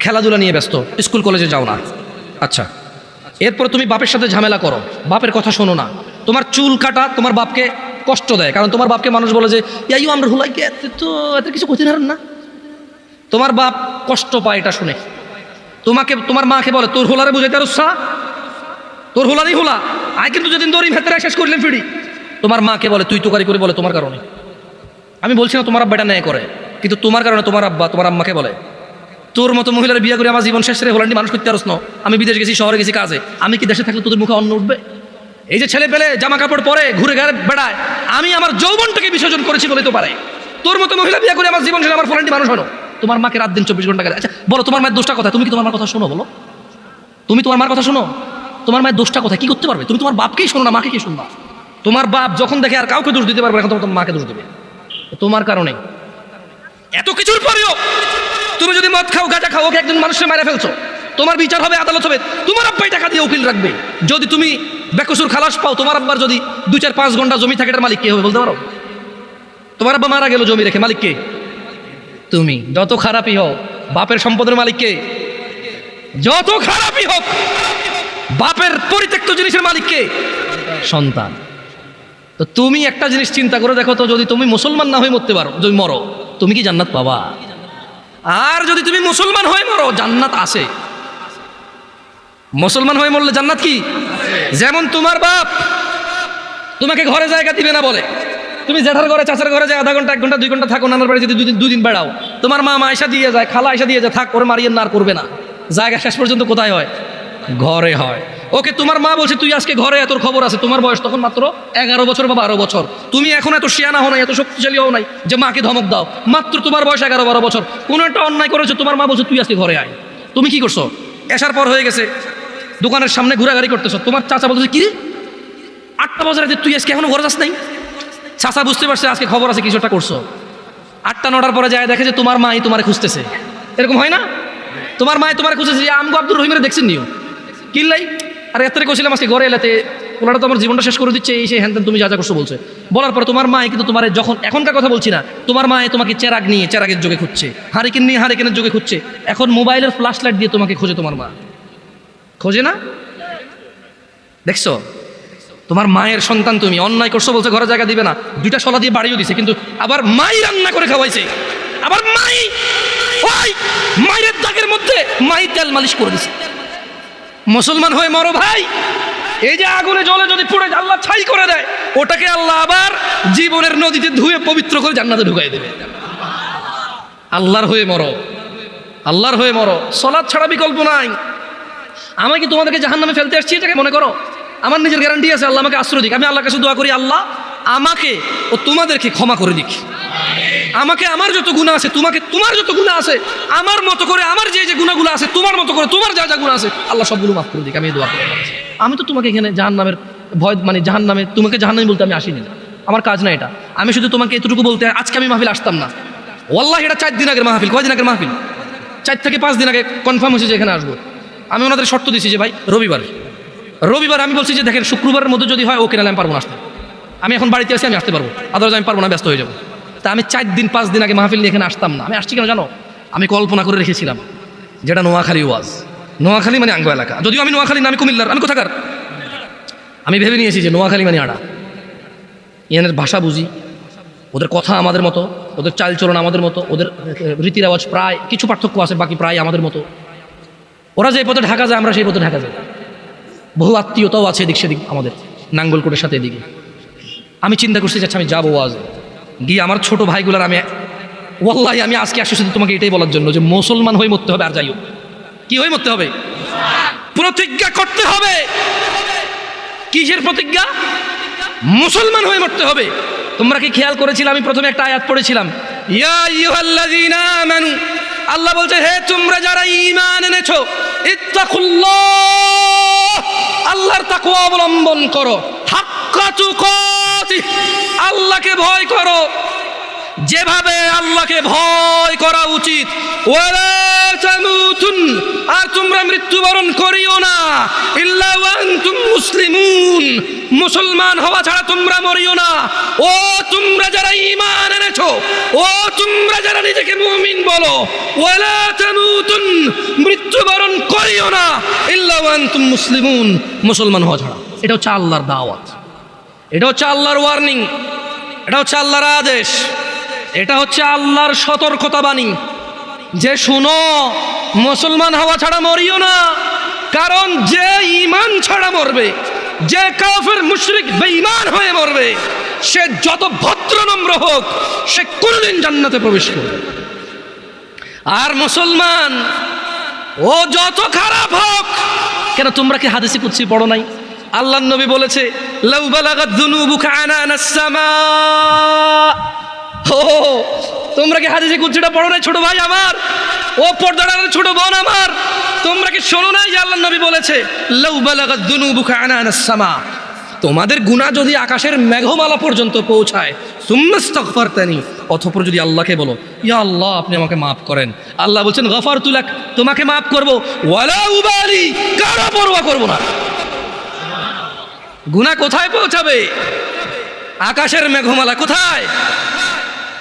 খেলাধুলা নিয়ে ব্যস্ত, স্কুল কলেজে যাও না, আচ্ছা, এরপরে তুমি বাপের সাথে ঝামেলা করো, বাপের কথা শোনো না, তোমার চুল কাটা তোমার বাপকে কষ্ট দেয়, কারণ তোমার বাপকে মানুষ বলে যে ইয়াইও আমরা হুলাইকে তো এত কিছু করতে পারেন না, তোমার বাপ কষ্ট পায় এটা শুনে। তোমাকে তোমার মাকে বলে তোর হোলারে বুঝাইতে রুসা, তোর হোলারই হোলা, আয় কিন্তু যেদিন দড়ি ভেতরে শেষ করলেন ফিরি, তোমার মাকে বলে তুই তোকারি করে বলে তোমার কারণে। আমি বলছি না তোমার আব্বা এটা ন্যায় করে, কিন্তু তোমার কারণে তোমার আব্বা তোমার আম্মাকে বলে তোর মতো মহিলার বিয়ে করে আমার জীবন শেষ রে হোলান্ডি মানুষ করতে পারছ না, আমি বিদেশ গেছি, শহরে গেছি কাজে, আমি কি দেশে থাকলে তোদের মুখে অন্ন উঠবে? এই যে ছেলে পেলে জামা কাপড় পরে ঘুরে ঘাড়ে বেড়ায়, আমি আমার যৌবনটাকে বিসর্জন করেছি বলে তো পারে, তোর মতো মহিলা বিয়ে করে আমার জীবন শেষে আমার হোলান্ডি মানুষ হলো। তোমার মাকে রাত দিন 24 ঘন্টা গেলে, আচ্ছা বলো তোমার মায়ের দোষটা কথা, তুমি কি তোমার মার কথা শোনো? বলো তুমি তোমার মার কথা শোনো? তোমার মায়ের দোষটা কথা কি করতে পারবে? তুমি তোমার বাপকেই শোনো না, মাকে কি শুনবা? তোমার বাপ যখন দেখে আর কাউকে দোষ দিতে পারবে, এখন তোমার মাকে দোষ দেবে তোমার কারণে। এত কিছুর পরেও তুমি যদি মদ খাও, গাঁজা খাও, ওকে একজন মানুষকে মেরে ফেলছো, তোমার বিচার হবে, আদালত হবে, তোমার আব্বাই টাকা দিয়ে উকিল রাখবে। যদি তুমি বেকসুর খালাস পাও, তোমার আব্বার যদি 2 4 5 ঘন্টা জমি থাকে, এটার মালিক কে হবে বলতে পারো? তোমার আব্বা মারা গেল জমি রেখে, মালিক কে? তুমি। যত খারাপই হোক বাপের সম্পদের মালিক কে? যত খারাপই হোক বাপের পরিত্যক্ত জিনিসের মালিক কে? সন্তান। তো তুমি একটা জিনিস চিন্তা করে দেখো তো, যদি তুমি মুসলমান না হয়ে মরতে পারো, যদি মরো, তুমি কি জান্নাত পাবা? আর যদি তুমি মুসলমান হয়ে মরো, জান্নাত আছে। মুসলমান হয়ে মরলে জান্নাত কি? যেমন তোমার বাপ তোমাকে ঘরে জায়গা দিবে না বলে, তুমি জেঠার ঘরে চাচার ঘরে যায় আধা ঘন্টা 1 ঘন্টা 2 ঘন্টা থাকো, নানার বাড়ি যদি দুদিন বেড়াও, তোমার মা আয়সা দিয়ে যায়, খালা আয়সা দিয়ে যায়, থাক ওরে মারিয়ে না আর করবে না। জায়গা শেষ পর্যন্ত কোথায় হয়? ঘরে হয়। ওকে তোমার মা বলছে তুই আজকে ঘরে, তোর খবর আছে। তোমার বয়স তখন মাত্র 11 বছর বা 12 বছর। তুমি এখন এত শিয়ানা হও নাই, এত শক্তিশালী হও নাই যে মাকে ধমক দাও। মাত্র তোমার বয়স 11-12 বছর। কোনো একটা অন্যায় করেছো, তোমার মা বলছে তুই আজকে ঘরে আয়। তুমি কি করছো? এসার পর হয়ে গেছে, দোকানের সামনে ঘোরাঘুরি করতেছো। তোমার চাচা বলতেছে কি রে 8টা বাজে রাতে তুই আজকে এখনো ঘরে যাস নাই? চাচা বুঝতে পারছে আজকে খবর আছে, কিছু একটা করছো। 8টা-9টার পরে যায় দেখে যে তোমার মাই তোমারে খুঁজতেছে। এরকম হয় না? তোমার মাই তোমার খুঁজতেছে যে আমগো আব্দুর রহিমের দেখছেন নিও কিল্লাই, আর এত কইছিলাম আজকে ঘরে এলাতে, ওনারা তো আমার জীবনটা শেষ করে দিচ্ছে, এই সেই হ্যান তুমি যা যা করছো বলছে। বলার পরে তোমার মা কিন্তু তোমার যখন, এখনকার কথা বলছি না, তোমার মা তোমাকে চেরাগ নিয়ে চেরাগের যোগে খুঁজছে, হারিকেন নিয়ে হারিকেনের যোগে খুঁজছে। এখন মোবাইলের ফ্ল্যাশ লাইট দিয়ে তোমাকে খোঁজে। তোমার মা খোঁজে না? দেখছো, তোমার মায়ের সন্তান তুমি, অন্যায় করছো বলছে ঘরে জায়গা দিবে না, 2টা শলা দিয়ে বাড়িও দিছে, কিন্তু আবার মাই রান্না করে খাওয়াইছে, আবার মাই ওই মায়ের দাগের মধ্যে মাই তেল মালিশ করে দিছে। মুসলমান হয়ে মরো ভাই। এই যে আগুনে জলে যদি পুড়ে আল্লাহ ছাই করে দেয়, ওটাকে আল্লাহ আবার জীবনের নদীতে ধুয়ে পবিত্র করে জান্নাতে ঢুকাই দেবে। আল্লাহর হয়ে মরো, আল্লাহর হয়ে মরো। সালাত ছাড়া বিকল্প নাই। আমি কি তোমাদেরকে জাহান্নামে ফেলতে আসছি এটাকে মনে করো? আমার নিজের গ্যারান্টি আছে, আল্লাহ আমাকে আশ্রয় দিক। আমি আল্লাহর কাছে দোয়া করি, আল্লাহ আমাকে ও তোমাদেরকে ক্ষমা করে দিক। আমাকে আমার যত গুনাহ আছে, তোমাকে তোমার যত গুনাহ আছে, আমার মতো করে আমার যে যে গুনাহগুলো আছে, তোমার মতো করে তোমার যা যা গুনাহ আছে, আল্লাহ সবগুলো মাফ করে দিক। আমি এই দোয়া করি। আমি তো তোমাকে এখানে জাহান্নামের ভয়, মানে জাহান্নামে, তোমাকে জাহান্নামী বলতে আমি আসিনি, আমার কাজ না এটা। আমি শুধু তোমাকে এতটুকু বলতে আজকে আমি মাহফিল আসতাম না। ওয়াল্লাহি এটা 4 দিন আগের মাহফিল। কয়দিন আগের মাহফিল? 4 থেকে 5 দিন আগে কনফার্ম হয়েছে যে এখানে আসবো। আমি ওনাদের শর্ত দিয়েছি যে ভাই রবিবার আমি বলছি যে দেখেন শুক্রবারের মধ্যে যদি হয় ওকে, নাহলে আমি পারবো না আসতে। আমি এখন বাড়িতে আছি, আমি আসতে পারবো, আদারওয়াইজ আমি পারবো না, ব্যস্ত হয়ে যাবো। তা আমি 4 দিন 5 দিন আগে মাহফিল নিয়ে এখানে আসতাম না। আমি আসছি কেন জানো? আমি কল্পনা করে রেখেছিলাম যেটা নোয়াখালী ওয়াজ। নোয়াখালী মানে আঙ্গ এলাকা, যদিও আমি নোয়াখালী না, আমি কুমিল্লার। আমি কোথাকার? আমি ভেবে নিয়েছি যে নোয়াখালী মানে আড়া। ইয়ানের ভাষা বুঝি, ওদের কথা আমাদের মতো, ওদের চালচলন আমাদের মতো, ওদের রীতি রেওয়াজ প্রায় কিছু পার্থক্য আছে, বাকি প্রায় আমাদের মতো। ওরা যে পথে ঢাকা যায়, আমরা সেই পথে ঢাকা যাই। বহু আত্মীয়তাও আছে এদিক সেদিক আমাদের, নাঙ্গলকোটের সাথে এদিকে। আমি চিন্তা করছি যাচ্ছি আমি যাবো ওয়াজে গিয়ে আমার ছোট ভাইগুলার আমি, ওয়াল্লাহি আমি আজকে আসছি শুধু তোমাকে এটাই বলার জন্য যে মুসলমান হয়ে মরতে হবে। আর যাই হোক, কি হয়ে মরতে হবে? প্রতিজ্ঞা করতে হবে। কিসের প্রতিজ্ঞা? মুসলমান হয়ে মরতে হবে। তোমরা কি খেয়াল করেছিলে আমি প্রথমে একটা আয়াত পড়েছিলাম, ইয়া আইয়ুহাল্লাযীনা আমানু, আল্লাহ বলছে হে তোমরা যারা ঈমান এনেছো, ইত্তাকুল্লাহ, আল্লাহর তাকওয়া অবলম্বন করো, হাক্কা তুকাতিহ, আল্লাহকে ভয় করো যেভাবে আল্লাহকে ভয় করা উচিত। ওয়ালা তামুতুন, আর তোমরা মৃত্যুবরণ করিও না, ইল্লা ওয়া আনতুম মুসলিমুন, মুসলমান হওয়া ছাড়া তোমরা মরিও না। ও তোমরা যারা ঈমান এনেছো, ও তোমরা যারা নিজেকে মুমিন বলো, ওয়ালা তামুতুন, মৃত্যুবরণ করিও না, ইল্লা ওয়া আনতুম মুসলিমুন, মুসলমান হওয়া ছাড়া। এটা হচ্ছে আল্লাহর দাওয়াত, এটা হচ্ছে আল্লাহর ওয়ার্নিং, এটা হচ্ছে আল্লাহর আদেশ, এটা হচ্ছে আল্লাহর সতর্কতা বাণী যে শুনো, মুসলমান হওয়া ছাড়া মরিও না। কারণ যে ঈমান ছাড়া মরবে, যে কাফের মুশরিক বেঈমান হয়ে মরবে, সে যত ভদ্রনম্র হোক, সে কোনোদিন জান্নাতে প্রবেশ করবে। আর মুসলমান ও যত খারাপ হোক কেন, তোমরা কি হাদিসে কুদসি পড়ো নাই? আল্লাহর নবী বলেছে, লাউ বালাগাত যুনুবুকা আনানাস সামা। ও তোমরা কি হাদিসে কুদসিটা পড়ো নাই ছোট ভাই আমার, ও পর্দার ছোট বোন আমার? তোমরা কি শোনো নাই যে আল্লাহর নবী বলেছে, লাউ বালাগাত যুনুবুকা আনানাস সামা, তোমাদের গুনাহ যদি আকাশের মেঘমালা পর্যন্ত পৌঁছায়, সুম্মাস্তাগফারতানি, অতঃপর যদি আল্লাহকে বলো, ইয়া আল্লাহ আপনি আমাকে মাফ করেন, আল্লাহ বলছেন গফারতু লাক, তোমাকে মাফ করব, ওয়ালা উবালি, কারো পরোয়া করব না। গুনাহ কোথায় পৌঁছাবে? আকাশের মেঘমালা কোথায়?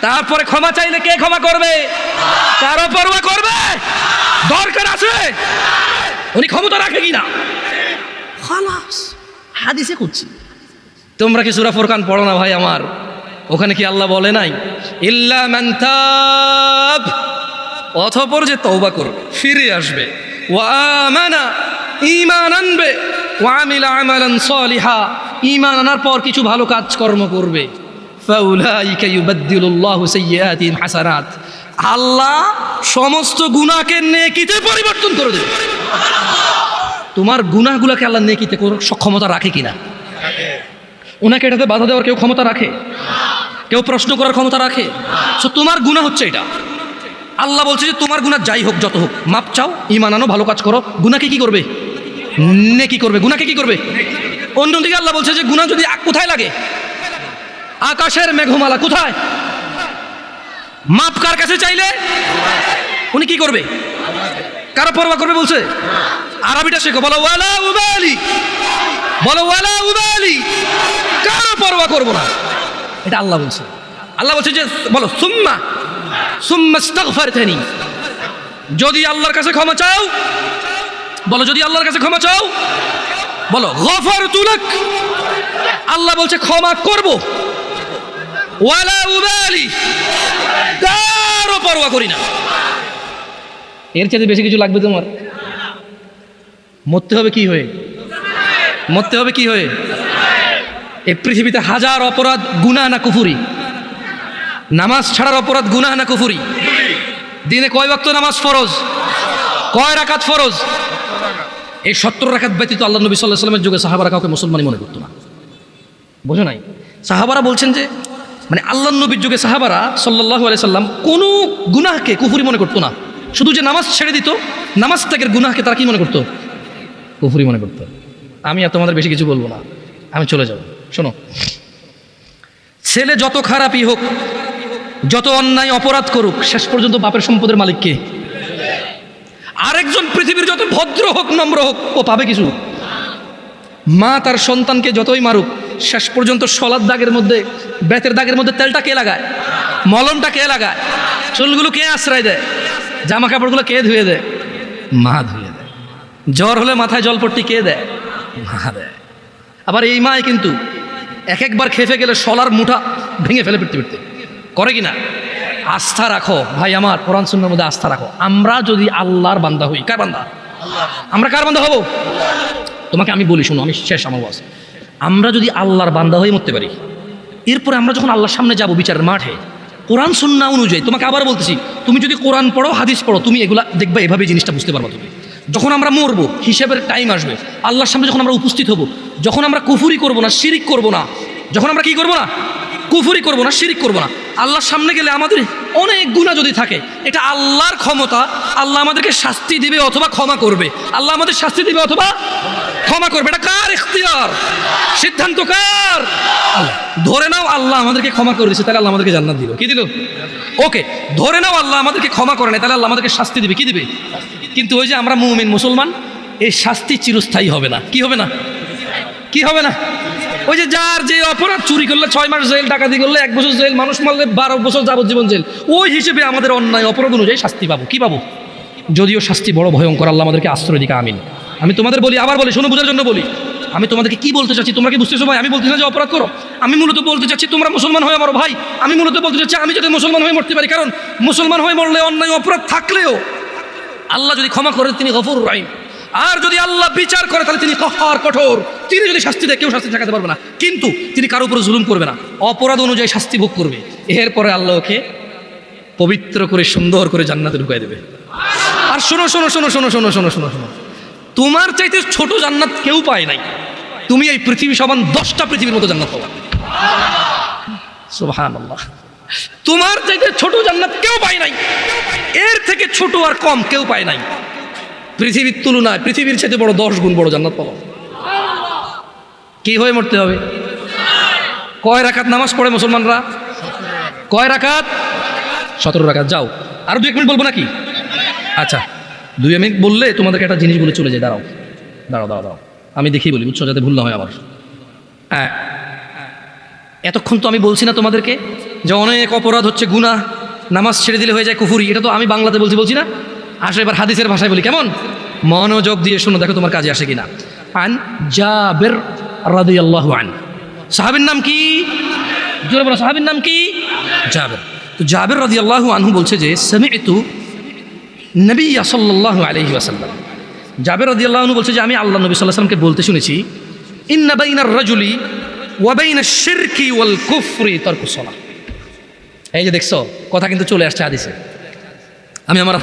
তারপরে ক্ষমা চাইলে কে ক্ষমা করবে? কারো পরোয়া করবে? দরকার আছে উনি ক্ষমতা রাখে কিনা, খালাস হাদিসে খুঁজছি। তোমরা কি সূরা ফুরকান পড়ো না ভাই আমার? ওখানে কি আল্লাহ বলে নাই, ইল্লা মান তাব, অতঃপর যে তওবা করবে, ফিরে আসবে, ওয়া আমানা, ঈমান আনবে, ওয়া আমিলা আমালান সালিহা, ঈমান আনার পর কিছু ভালো কাজকর্ম করবে, ফাউলাইকা ইউবাদদিলুল্লাহু সাইয়্যাতিহিম হাসানাত, আল্লাহ সমস্ত গুনাহকে নেকিতে পরিবর্তন করে দেবে। তোমার গুনাহগুলোকে আল্লাহ নেকিতে করার সক্ষমতা রাখে কিনা? ওনাকে এটাতে বাধা দেওয়ার কেউ ক্ষমতা রাখে? কেউ প্রশ্ন করার ক্ষমতা রাখে? সো তোমার গুনাহ হচ্ছে এটা। আল্লাহ বলছে যে তোমার গুনাহ যাই হোক যত হোক, মাপ চাও, ঈমান আনো, ভালো কাজ করো, গুনাহকে কি করবে? নেকি করবে। গুনাহকে কি করবে? অন্যদিকে আল্লাহ বলছে যে গুনাহ যদি কোথায় লাগে? আকাশের মেঘমালা কোথায়? মাপ কার কাছে চাইলে উনি কি করবে? কারো পরোয়া করবে বলছে? আরবিটা শেখো, বলো ওয়ালা উবালি, বলো ওয়ালা উবালি, কারো পরোয়া করবো না, এটা আল্লাহ বলছে। আল্লাহ বলছে যে বলো সুম্মা আস্তাগফারতানি, যদি আল্লাহর কাছে ক্ষমা চাও, বলো যদি আল্লাহর কাছে ক্ষমা চাও, বলো গফারতু লাক, আল্লাহ বলছে ক্ষমা করব, ওয়ালা উবালি, কারো পরোয়া করি না। এর চেয়ে বেশি কিছু লাগবে তোমার? মরতে হবে কি হয়ে? মরতে হবে কি হয়ে? এই পৃথিবীতে হাজার অপরাধ গুনাহ না কুফরি? নামাজ ছাড়ার অপরাধ গুনাহ না কুফরি? দিনে কয় ওয়াক্ত নামাজ ফরজ? কয় রাকাত ফরজ? এই 70 রাকাত ব্যতীত আল্লাহ নবী সাল্লাল্লাহু আলাইহি ওয়াসাল্লামের যুগে সাহাবারা কাউকে মুসলমানই মনে করতো না। বোঝো নাই? সাহাবারা বলছেন যে মানে আল্লাহ নবীর যুগে সাহাবারা সাল্লাল্লাহু আলাইহি সাল্লাম কোনো গুনাহকে কুফরি মনে করতো না। শুধু যে নামাজ ছেড়ে দিত, নামাজ ত্যাগের গুনাহকে তারা কি মনে করতো? কুফরি মনে করতো। আমি আর তোমাদের বেশি কিছু বলবো না, আমি চলে যাব। শোনো, ছেলে যত খারাপই হোক, যত অন্যায় অপরাধ করুক, শেষ পর্যন্ত বাপের সম্পদের মালিক কে? আরেকজন পৃথিবীর যত ভদ্র হোক, নম্র হোক, ও পাবে কিছু? মা তার সন্তানকে যতই মারুক, শেষ পর্যন্ত শলার দাগের মধ্যে, বেতের দাগের মধ্যে তেলটা কে লাগায়? মলমটা কে লাগায়? চুলগুলো কে আশ্রয় দেয়? জামা কাপড়গুলো কে ধুয়ে দেয়? মা ধুয়ে দেয়। জ্বর হলে মাথায় জলপট্টি কে দেয়? মা দেয়। আবার এই মাই কিন্তু একবার খেপে গেলে শলার মুঠা ভেঙে ফেলে পিটতে পিটতে করে কিনা? আস্থা রাখো ভাই আমার, কোরআন সুন্নাহর মধ্যে আস্থা রাখো। আমরা যদি আল্লাহর বান্দা হই, কার বান্দা? আমরা কার বান্দা হব? তোমাকে আমি বলি, শোনো, আমি শেষ আমার ওয়াজ। আমরা যদি আল্লাহর বান্দা হয়ে মরতে পারি, এরপরে আমরা যখন আল্লাহর সামনে যাব বিচারের মাঠে, কোরআন সুন্নাহ অনুযায়ী, তোমাকে আবার বলতেছি, তুমি যদি কোরআন পড়ো, হাদিস পড়ো, তুমি এগুলা দেখবে, এভাবে জিনিসটা বুঝতে পারবা। তুমি যখন আমরা মরবো, হিসেবের টাইম আসবে, আল্লাহর সামনে যখন আমরা উপস্থিত হব, যখন আমরা কুফরি করব না, শিরিক করব না, যখন আমরা কি করব না, কুফরি করব না, শিরিক করব না, আল্লাহর সামনে গেলে আমাদের অনেক গুনাহ যদি থাকে, এটা আল্লাহর ক্ষমতা। আল্লাহ আমাদেরকে শাস্তি দিবে অথবা ক্ষমা করবে। আল্লাহ আমাদের শাস্তি দিবে অথবা ক্ষমা করবে। এটা কার ইখতিয়ার? সিদ্ধান্ত কার? আল্লাহ। ধরে নাও আল্লাহ আমাদেরকে ক্ষমা করে দিয়েছে, তাহলে আল্লাহ আমাদেরকে জান্নাত দিল। কি দিল? ওকে, ধরে নাও আল্লাহ আমাদেরকে ক্ষমা করে না, তাহলে আল্লাহ আমাদেরকে শাস্তি দিবে। কি দিবে? কিন্তু ওই যে আমরা মুমিন মুসলমান, এই শাস্তি চিরস্থায়ী হবে না। কি হবে না? কি হবে না? ওই যে যার যে অপরাধ, চুরি করলে 6 মাস জেল, ডাকাতি করলে 1 বছর জেল, মানুষ মারলে 12 বছর যাবজ্জীবন জেল, ওই হিসেবে আমাদের অন্যায় অপরাধ অনুযায়ী শাস্তি পাবো। কি পাবো? যদিও শাস্তি বড় ভয়ঙ্কর, আল্লাহ আমাদেরকে আশ্রয় দিকে। আমিন। আমি তোমাদের বলি, আবার বলি, শোনো, বোঝার জন্য বলি। আমি তোমাদেরকে কি বলতে চাচ্ছি তোমরা কি বুঝতেছো ভাই? আমি বলতে চাই যে অপরাধ করো। আমি মূলত বলতে চাচ্ছি তোমরা মুসলমান হয়ে মরো ভাই। আমি মূলত বলতে চাচ্ছি আমি যাতে মুসলমান হয়ে মরতে পারি, কারণ মুসলমান হয়ে মরলে অন্যায় অপরাধ থাকলেও আল্লাহ যদি ক্ষমা করে, তিনি গফুর রহিম। আর যদি আল্লাহ বিচার করে, তাহলে তিনি কঠোর কঠোর। তিনি যদি শাস্তি দেয়, কেউ শাস্তি ঠেকাতে পারবে না, কিন্তু তিনি কারো উপরে জুলুম করবে না, অপরাধ অনুযায়ী শাস্তি ভোগ করবে। এরপরে আল্লাহকে পবিত্র করে সুন্দর করে জান্নাতে ঢুকাই দেবে। আর শোনো শোনো শোনো শোনো শোনো শোনো শোনো শোনো, তোমার চাইতে ছোট জান্নাত কেউ পায় নাই। তুমি এই পৃথিবী সমান 10টা পৃথিবীর মতো জান্নাত পাবা। সুবহানাল্লাহ। তোমার চাইতে ছোট জান্নাত কেউ পায় নাই, এর থেকে ছোট আর কম কেউ পায় নাই। পৃথিবীর তুলনায় পৃথিবীর চাইতে বড় 10 গুণ বড় জান্নাত পাবো। কি হয়ে মরতে হবে? কয় রাকাত নামাজ পড়ে মুসলমানরা? কয় রাকাত? 17 রাকাত। যাও, আরো 2 মিনিট বলবো নাকি? আচ্ছা, 2 মিনিট বললে তোমাদেরকে একটা জিনিস বলে চলে যায়। দাঁড়াও দাঁড়াও দাঁড়াও দাঁড়াও, আমি দেখি বলি, বুঝছো, যাতে ভুল না হয় আমার। হ্যাঁ, এতক্ষণ তো আমি বলছি না তোমাদেরকে যে অনেক অপরাধ হচ্ছে গুনাহ, নামাজ ছেড়ে দিলে হয়ে যায় কুফরি। এটা তো আমি বাংলাতে বলছি না। আসলে এবার হাদিসের ভাষায় বলি, কেমন? মনোযোগ দিয়ে শোনো, দেখো তোমার কাজে আসে কিনা। আন জাবের রাদিয়াল্লাহু আনহু, সাহাবীর নাম কি? জোরে বলো, সাহাবীর নাম কি? জাবের। তো জাবের রাদিয়াল্লাহু আনহু বলছে যে সামি'তু নবী সাল্লাল্লাহু আলাইহি ওয়াসাল্লাম, জাবের রাদিয়াল্লাহু আনহু বলছে যে আমি আল্লাহ নবী সাল্লাল্লাহু আলাইহি ওয়াসাল্লামকে বলতে শুনেছি, ইন্না বাইনার রাজুলি ওয়া বাইনাশ শিরকি ওয়াল কুফরি তারকুস সালাহ। এই যে দেখছো, কথা কিন্তু চলে আসছে হাদিসে। আমি আমার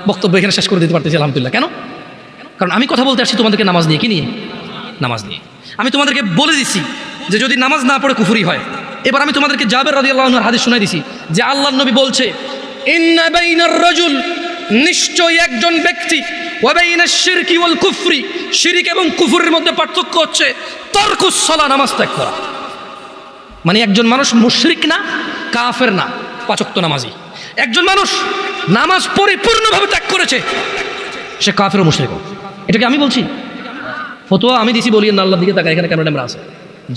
বক্তব্য এখানে শেষ করে দিতে পারতেছি আলহামদুলিল্লাহ। কেন? কারণ আমি কথা বলতে আসছি তোমাদেরকে নামাজ নিয়ে। কি নিয়ে? নামাজ নিয়ে। আমি তোমাদেরকে বলে দিছি যে যদি নামাজ না পড়ে কুফরি হয়। এবার আমি তোমাদেরকে জাবের রাদিয়াল্লাহু আনহুর হাদিস শোনাই দিছি যে আল্লাহর নবী বলছে, ইন্না বাইনার রাজুল, নিশ্চয়ই একজন ব্যক্তি, ওয়া বাইনাশ শিরকি ওয়াল কুফরি, শিরক এবং কুফরের মধ্যে পার্থক্য হচ্ছে তারকুস সালাহ, নামাজ ত্যাগ করা। মানে একজন মানুষ মুশরিক না, কাফের না, পাঁচ ওয়াক্ত নামাজি। একজন মানুষ নামাজ পরিপূর্ণভাবে ত্যাগ করেছে, সে কাফের ও মুশরিক। এটাকে আমি বলছি, ফতোয়া আমি দিছি, বলি না আল্লাহর দিকে তাকায়, এখানে ক্যামেরা আছে।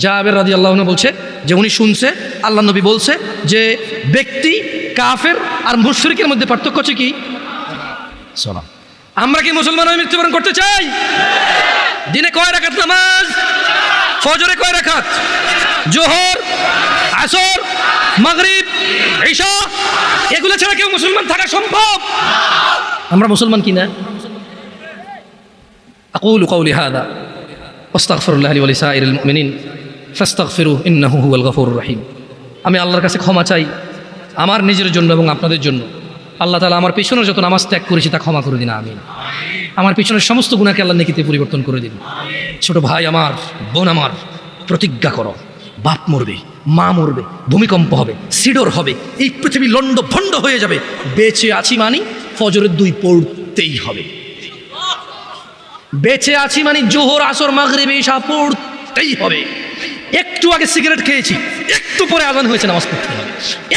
জাবের রাদিয়াল্লাহু আনহু বলছে যে উনি শুনছে আল্লাহ নবী বলছে যে ব্যক্তি কাফের আর মুশরিকের মধ্যে পার্থক্য হচ্ছে কি? সালাত। আমরা কি মুসলমান হয়ে মৃত্যুবরণ করতে চাই? দিনে কয় রাকাত নামাজ? ফজরে কয় রাকাত? জোহর, আসর, মাগরিব, ইশা, এগুলো ছাড়া কেউ মুসলমান থাকা সম্ভব? আমরা মুসলমান কি না? আকুলু কাউলি হাদা ওয়াস্তাগফিরুল্লাহ লি ওয়া লিসাইরিল মুমিনিন ফাস্তাগফিরুহু ইন্নাহু হুয়াল গফুরুর রহিম। আমি আল্লাহর কাছে ক্ষমা চাই আমার নিজের জন্য এবং আপনাদের জন্য। আল্লাহ তাআলা আমার পিছনের যত নামাজ ত্যাগ করেছি তা ক্ষমা করে দিন, আমিন। আমার পিছনের সমস্ত গুনাহকে আল্লাহ নেকিতে পরিবর্তন করে দিন। ছোট ভাই আমার, বোন আমার, প্রতিজ্ঞা করো, বাপ মরবে, মা মরবে, ভূমিকম্প হবে, সিডর হবে, এই পৃথিবী লন্ড ভন্ড হয়ে যাবে, বেঁচে আছি মানি ফজরের 2 পড়তেই হবে। বেঁচে আছি মানে জোহর, আসর, মাগরিব, ইশা পড়তেই হবে। একটু আগে সিগারেট খেয়েছি, একটু পরে আজান হয়েছে, নামাজ পড়তে হবে।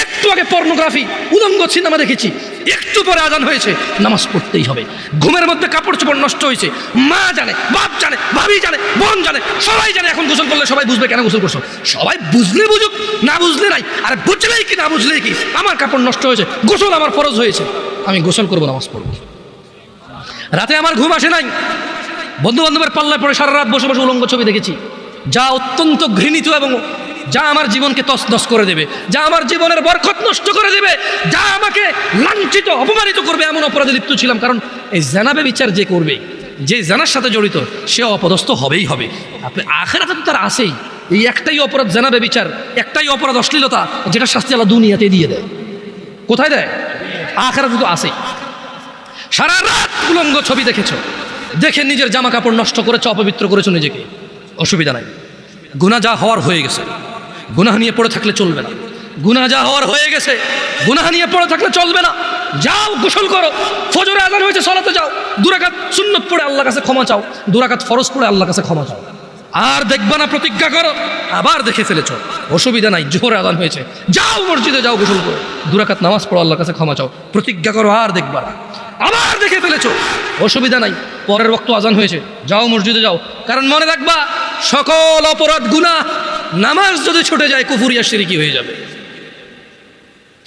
একটু আগে পর্নোগ্রাফি, উলঙ্গ সিনেমা দেখেছি, একটু পরে আজান হয়েছে, নামাজ পড়তেই হবে। ঘুমের মধ্যে কাপড় চোপড় নষ্ট হয়েছে, মা জানে, বাপ জানে, ভাবি জানে, বোন জানে, সবাই জানে। এখন গোসল করলে সবাই বুঝবে কেন গোসল করছো। সবাই বুঝলে বুঝুক, না বুঝলে নাই। আর বুঝলেই কি না বুঝলেই কি, আমার কাপড় নষ্ট হয়েছে, গোসল আমার ফরজ হয়েছে, আমি গোসল করবো, নামাজ পড়বো। রাতে আমার ঘুম আসে নাই, বন্ধু বান্ধবের পাল্লায় পড়ে সারা রাত বসে বসে উলঙ্গ ছবি দেখেছি, যা অত্যন্ত ঘৃণিত এবং যা আমার জীবনকে তছনছ করে দেবে, যা আমার জীবনের বরকত নষ্ট করে দেবে, যা আমাকে লাঞ্ছিত অপমানিত করবে, এমন অপরাধে লিপ্ত ছিলাম। কারণ এই জানাবে বিচার যে করবে, যে জানার সাথে জড়িত, সে অপদস্থ হবেই হবে। আপনি আখিরাতে তো তার আছেই। এই একটাই অপরাধ জানাবে বিচার, একটাই অপরাধ অশ্লীলতা, যেটা শাস্তি আল্লাহ দুনিয়াতে দিয়ে দেয়। কোথায় দেয়? আখিরাতে তো আছেই। সারা রাত উলঙ্গ ছবি দেখেছো, দেখে নিজের জামা কাপড় নষ্ট করেছো, অপবিত্র করেছো নিজেকে, অসুবিধা নাই। গুনাহ যা হওয়ার হয়ে গেছে, গুনাহ নিয়ে পড়ে থাকলে চলবে না। গুনাহ যা হওয়ার হয়ে গেছে, গুনাহ নিয়ে পড়ে থাকলে চলবে না। যাও গোসল করো, ফজরে আযান হয়েছে, সালাতে যাও, 2 রাকাত সুন্নত পড়ে আল্লাহর কাছে ক্ষমা চাও, 2 রাকাত ফরজ পড়ে আল্লাহর কাছে ক্ষমা চাও। আর দেখবা না, প্রতিজ্ঞা করো, আবার দেখে ফেলেছো, অসুবিধা নাই। জোহরে আযান হয়েছে, যাও মসজিদে, যাও গোসল করো, 2 রাকাত নামাজ পড়ো, আল্লাহর কাছে ক্ষমা চাও, প্রতিজ্ঞা করো, আর দেখবা না। আবার দেখে ফেলেছো, অসুবিধা নাই, পরের ওয়াক্ত আজান হয়েছে, যাও মসজিদে যাও। কারণ মনে রাখবা, সকল অপরাধ গুনাহ নামাজ যদি ছুটে যায় কুফরি আর শিরকি হয়ে যাবে,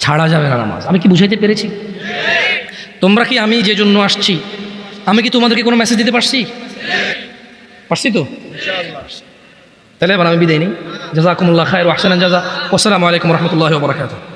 ছাড়া যাবে না নামাজ। আমি কি বুঝাইতে পেরেছি? তোমরা কি, আমি যে জন্য আসছি, আমি কি তোমাদেরকে কোনো মেসেজ দিতে পারছি? পারছি তো? তাহলে এবার আমি বিদায় নিই। জাযাকুমুল্লাহ খায়র ওয়া আহসানাল জাযা। আসসালামু আলাইকুম ওয়া রাহমাতুল্লাহি ওয়া বারাকাতুহু।